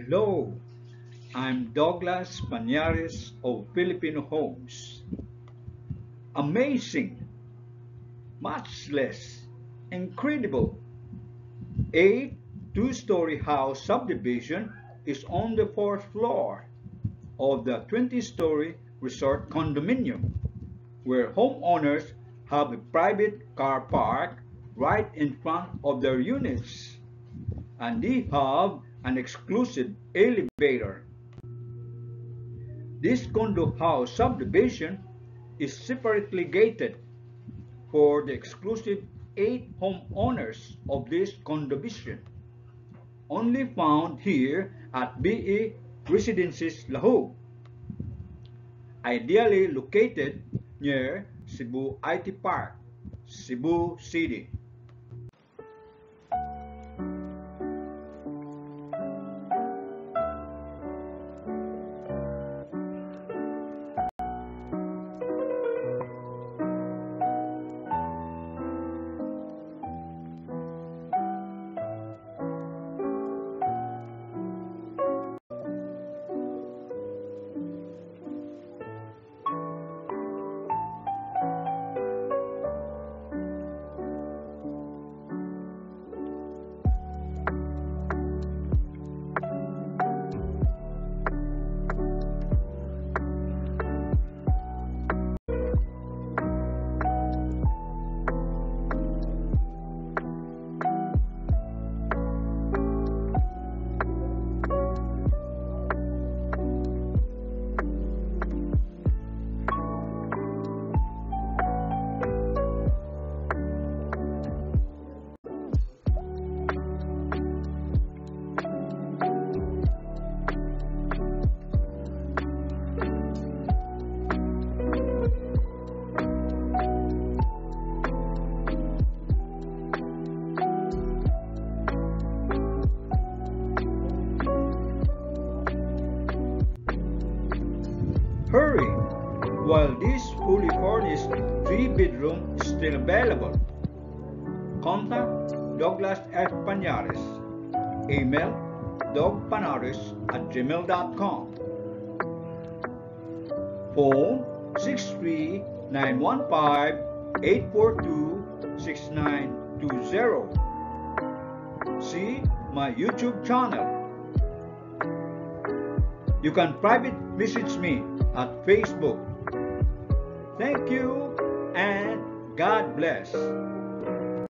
Hello, I'm Douglas Panyares of Filipino Homes. Amazing, much less, incredible. A two-story house subdivision is on the fourth floor of the 20-story resort condominium, where homeowners have a private car park right in front of their units, and they have an exclusive elevator. This condo house subdivision is separately gated for the exclusive 8 homeowners of this condominium, only found here at BE Residences Lahug, ideally located near Cebu IT Park, Cebu City. Hurry, while this fully furnished 3-bedroom is still available. Contact Douglas F. Panyares. Email dogpanares@gmail.com. Phone 63915-842-6920. See my YouTube channel. You can private message me at Facebook. Thank you and God bless.